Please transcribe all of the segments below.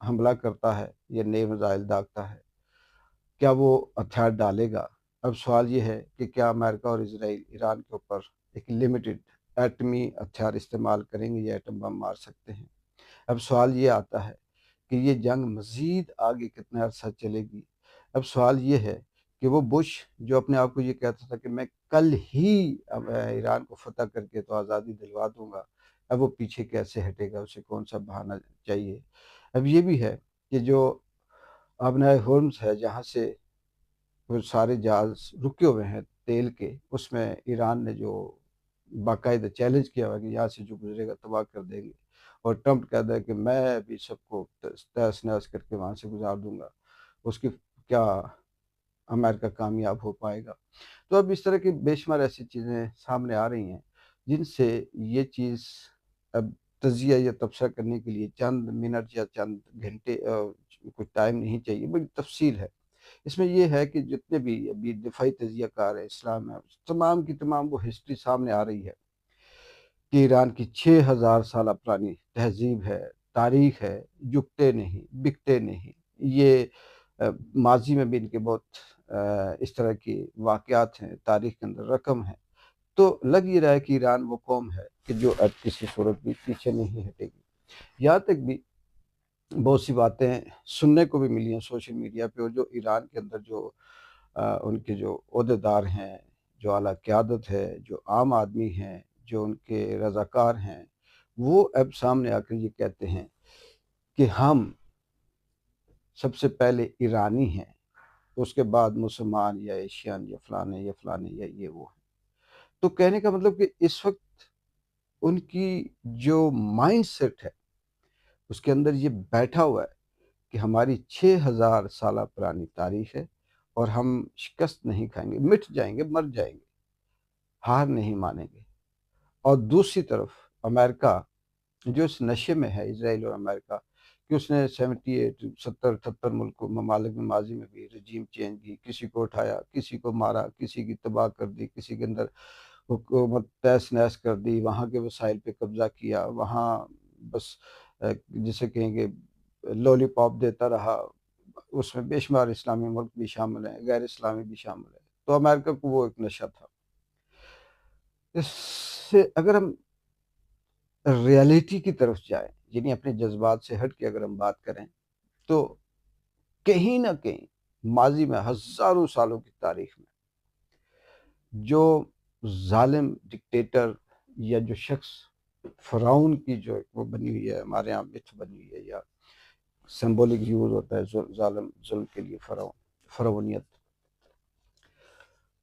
حملہ کرتا ہے یا نئے میزائل داغتا ہے، کیا وہ ہتھیار ڈالے گا؟ اب سوال یہ ہے کہ کیا امریکہ اور اسرائیل ایران کے اوپر ایک لمیٹڈ ایٹمی ہتھیار استعمال کریں گے یا ایٹم بم مار سکتے ہیں؟ اب سوال یہ آتا ہے کہ یہ جنگ مزید آگے کتنا عرصہ چلے گی؟ اب سوال یہ ہے کہ وہ بش جو اپنے آپ کو یہ کہتا تھا کہ میں کل ہی ایران کو فتح کر کے تو آزادی دلوا دوں گا، اب وہ پیچھے کیسے ہٹے گا؟ اسے کون سا بہانہ چاہیے؟ اب یہ بھی ہے کہ جو آبنائے ہورمز ہے جہاں سے وہ سارے جہاز رکے ہوئے ہیں تیل کے، اس میں ایران نے جو باقاعدہ چیلنج کیا ہوا کہ یہاں سے جو گزرے گا تباہ کر دیں گے، اور ٹرمپ کہتا ہے کہ میں بھی سب کو تہس نہس کر کے وہاں سے گزار دوں گا، اس کی کیا امریکہ کامیاب ہو پائے گا؟ تو اب اس طرح کی بے شمار ایسی چیزیں سامنے آ رہی ہیں جن سے یہ چیز اب تجزیہ یا تبصرہ کرنے کے لیے چند منٹ یا چند گھنٹے کچھ ٹائم نہیں چاہیے، بڑی تفصیل ہے اس میں۔ یہ ہے کہ جتنے بھی ابھی دفاعی تجزیہ کار ہے اسلام ہے، تمام کی تمام وہ ہسٹری سامنے آ رہی ہے کہ ایران کی 6000 سالہ پرانی تہذیب ہے، تاریخ ہے، جھکتے نہیں، بکتے نہیں۔ یہ ماضی میں بھی ان کے بہت اس طرح کی واقعات ہیں، تاریخ کے اندر رقم ہے۔ تو لگ یہ رہا ہے کہ ایران وہ قوم ہے کہ جو اب کسی صورت بھی پیچھے نہیں ہٹے گی۔ یہاں تک بھی بہت سی باتیں سننے کو بھی ملی ہیں سوشل میڈیا پہ، اور جو ایران کے اندر جو ان کے جو عہدیدار ہیں، جو اعلیٰ قیادت ہے، جو عام آدمی ہیں، جو ان کے رضاکار ہیں، وہ اب سامنے آ کر یہ کہتے ہیں کہ ہم سب سے پہلے ایرانی ہیں، اس کے بعد مسلمان یا ایشین یا فلانے یا فلانے یا یہ وہ ہیں۔ تو کہنے کا مطلب کہ اس وقت ان کی جو مائنڈ سیٹ ہے اس کے اندر یہ بیٹھا ہوا ہے کہ ہماری 6000 سالہ پرانی تاریخ ہے اور ہم شکست نہیں کھائیں گے، مٹ جائیں گے، مر جائیں گے، ہار نہیں مانیں گے۔ اور دوسری طرف امریکہ جو اس نشے میں ہے، اسرائیل اور امریکہ، کہ اس نے 78 ملکوں ممالک میں ماضی میں بھی رجیم چینج کی، کسی کو اٹھایا، کسی کو مارا، کسی کی تباہ کر دی، کسی کے اندر حکومت تہس نہس کر دی، وہاں کے وسائل پہ قبضہ کیا، وہاں بس جسے کہیں گے لولی پاپ دیتا رہا۔ اس میں بے شمار اسلامی ملک بھی شامل ہیں، غیر اسلامی بھی شامل ہیں۔ تو امریکہ کو وہ ایک نشہ تھا۔ اس سے اگر ہم ریالٹی کی طرف جائیں، یعنی اپنے جذبات سے ہٹ کے اگر ہم بات کریں، تو کہیں نہ کہیں ماضی میں ہزاروں سالوں کی تاریخ میں جو ظالم ڈکٹیٹر یا جو شخص فرعون کی جو وہ بنی ہوئی ہے، ہمارے یہاں متھ بنی ہوئی ہے یا سمبولک یوز ہوتا ہے ظالم ظلم کے لیے، فرعونیت،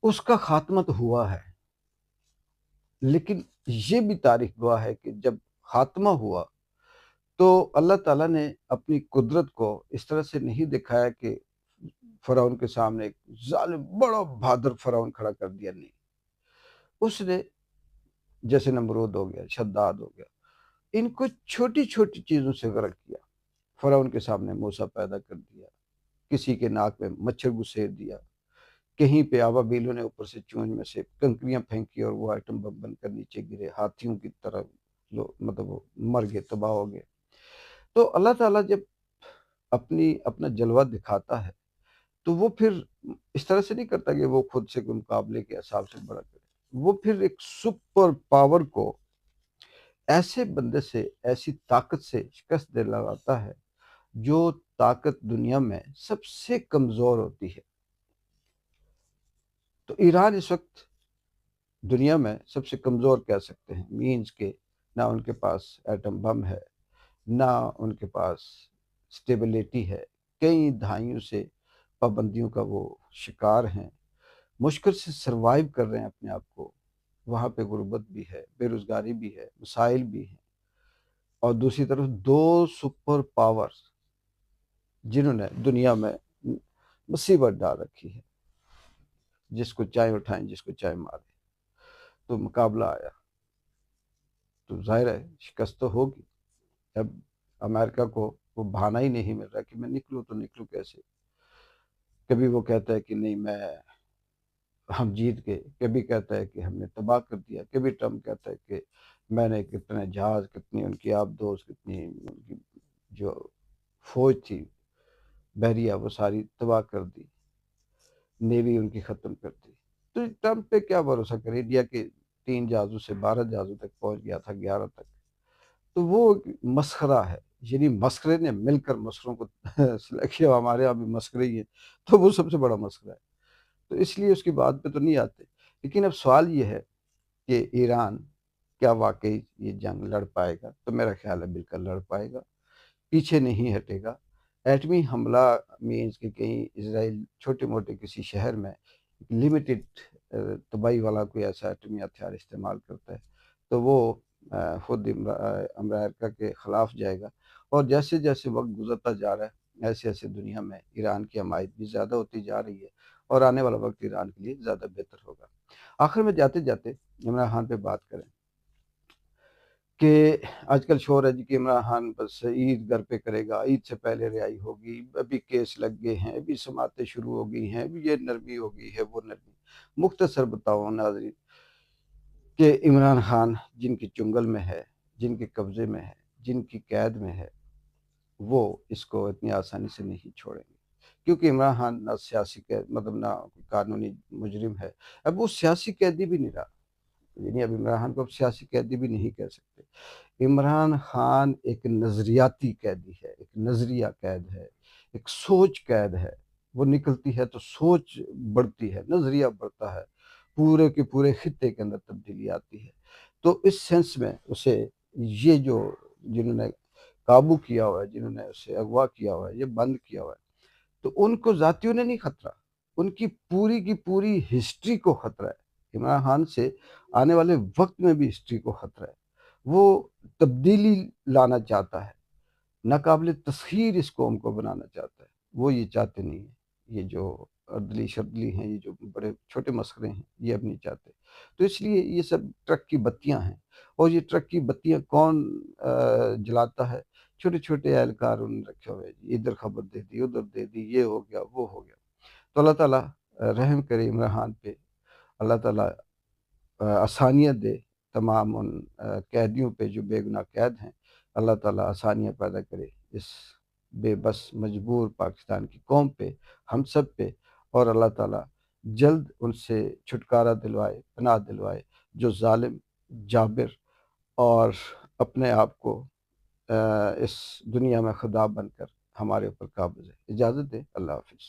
اس کا خاتمہ تو ہوا ہے، لیکن یہ بھی تاریخ گواہ ہے کہ جب خاتمہ ہوا تو اللہ تعالیٰ نے اپنی قدرت کو اس طرح سے نہیں دکھایا کہ فرعون کے سامنے ایک ظالم بڑا بہادر فرعون کھڑا کر دیا، نہیں، اس نے جیسے نمرود ہو گیا، شداد ہو گیا، ان کو چھوٹی چھوٹی چیزوں سے غرق کیا۔ فرعون کے سامنے موسیٰ پیدا کر دیا، کسی کے ناک میں مچھر گھسیر دیا، کہیں پہ آبابیلوں نے اوپر سے چونچ میں سے کنکریاں پھینکی اور وہ آئٹم بم بن کر نیچے گرے، ہاتھیوں کی طرح مطلب وہ مر گئے، تباہ ہو گئے۔ تو اللہ تعالیٰ جب اپنا جلوہ دکھاتا ہے تو وہ پھر اس طرح سے نہیں کرتا کہ وہ خود سے کوئی مقابلے کے حساب سے بڑا کرے، وہ پھر ایک سپر پاور کو ایسے بندے سے، ایسی طاقت سے شکست دلاتا ہے جو طاقت دنیا میں سب سے کمزور ہوتی ہے۔ تو ایران اس وقت دنیا میں سب سے کمزور کہہ سکتے ہیں، مینز کہ نہ ان کے پاس ایٹم بم ہے، نہ ان کے پاس سٹیبلیٹی ہے، کئی دہائیوں سے پابندیوں کا وہ شکار ہیں، مشکل سے سروائیو کر رہے ہیں اپنے آپ کو، وہاں پہ غربت بھی ہے، بے روزگاری بھی ہے، مسائل بھی ہیں، اور دوسری طرف دو سپر پاورز جنہوں نے دنیا میں مصیبت ڈال رکھی ہے، جس کو چاہے اٹھائیں، جس کو چاہے ماریں، تو مقابلہ آیا تو ظاہر ہے شکست تو ہوگی۔ اب امریکہ کو وہ بہانہ ہی نہیں مل رہا کہ میں نکلوں تو نکلوں کیسے۔ کبھی وہ کہتا ہے کہ نہیں ہم جیت گئے، کبھی کہتا ہے کہ ہم نے تباہ کر دیا، کبھی ٹرمپ کہتا ہے کہ میں نے کتنے جہاز، کتنی ان کی آبدوز، کتنی ان کی جو فوج تھی بحریہ وہ ساری تباہ کر دی، نیوی ان کی ختم کر دی۔ تو ٹرمپ پہ کیا بھروسہ کرے؟ انڈیا کے 3 جہازوں سے 12 جہازوں تک پہنچ گیا تھا، 11 تک۔ تو وہ مسخرہ ہے، یعنی مسخرے نے مل کر مسخروں کو سلیکٹ کیا، ہمارے یہاں بھی مسخرے ہی ہیں، تو وہ سب سے بڑا مسخرہ ہے۔ تو اس لیے اس کی بات پہ تو نہیں آتے، لیکن اب سوال یہ ہے کہ ایران کیا واقعی یہ جنگ لڑ پائے گا؟ تو میرا خیال ہے بالکل لڑ پائے گا، پیچھے نہیں ہٹے گا۔ ایٹمی حملہ مینس کہ کہیں اسرائیل چھوٹے موٹے کسی شہر میں لمیٹڈ تباہی والا کوئی ایسا ایٹمی ہتھیار استعمال کرتا ہے تو وہ خود امریکہ کے خلاف جائے گا، اور جیسے جیسے وقت گزرتا جا رہا ہے ایسے ایسے دنیا میں ایران کی حمایت بھی زیادہ ہوتی جا رہی ہے، اور آنے والا وقت ایران کے لیے زیادہ بہتر ہوگا۔ آخر میں جاتے جاتے عمران خان پہ بات کریں کہ آج کل شور ہے جی کہ عمران خان بس عید گھر پہ کرے گا، عید سے پہلے رہائی ہوگی، ابھی کیس لگ گئے ہیں، ابھی سماعتیں شروع ہو گئی ہیں، ابھی یہ نرمی ہو گئی ہے، وہ نرمی۔ مختصر بتاؤ ناظرین کہ عمران خان جن کی چنگل میں ہے، جن کے قبضے میں ہے، جن کی قید میں ہے، وہ اس کو اتنی آسانی سے نہیں چھوڑیں گے، کیونکہ عمران خان نہ سیاسی قید مطلب نہ قانونی مجرم ہے، اب وہ سیاسی قیدی بھی نہیں رہا، یعنی اب عمران خان کو اب سیاسی قیدی بھی نہیں کہہ سکتے۔ عمران خان ایک نظریاتی قیدی ہے، ایک نظریہ قید ہے، ایک سوچ قید ہے۔ وہ نکلتی ہے تو سوچ بڑھتی ہے، نظریہ بڑھتا ہے، پورے کے پورے خطے کے اندر تبدیلی آتی ہے۔ تو اس سینس میں اسے یہ جو جنہوں نے قابو کیا ہوا ہے، جنہوں نے اسے اغوا کیا ہوا ہے، یہ بند کیا ہوا ہے، تو ان کو ذاتیوں نے نہیں خطرہ، ان کی پوری ہسٹری کو خطرہ ہے۔ عمران خان سے آنے والے وقت میں بھی ہسٹری کو خطرہ ہے، وہ تبدیلی لانا چاہتا ہے، ناقابل تسخیر اس قوم کو بنانا چاہتا ہے، وہ یہ چاہتے نہیں ہیں، یہ جو عدلی شردلی ہیں، یہ جو بڑے چھوٹے مسخرے ہیں، یہ اب نہیں چاہتے۔ تو اس لیے یہ سب ٹرک کی بتیاں ہیں، اور یہ ٹرک کی بتیاں کون جلاتا ہے؟ چھوٹے چھوٹے اہلکار انہوں نے رکھے ہوئے، ادھر خبر دے دی، ادھر دے دی، یہ ہو گیا، وہ ہو گیا۔ تو اللہ تعالیٰ رحم کرے عمران خان پہ، اللہ تعالیٰ آسانیت دے تمام ان قیدیوں پہ جو بے گناہ قید ہیں، اللہ تعالیٰ آسانیاں پیدا کرے اس بے بس مجبور پاکستان کی قوم پہ، ہم سب پہ، اور اللہ تعالیٰ جلد ان سے چھٹکارا دلوائے، پناہ دلوائے جو ظالم، جابر اور اپنے آپ کو اس دنیا میں خدا بن کر ہمارے اوپر قابض ہے۔ اجازت دے، اللہ حافظ۔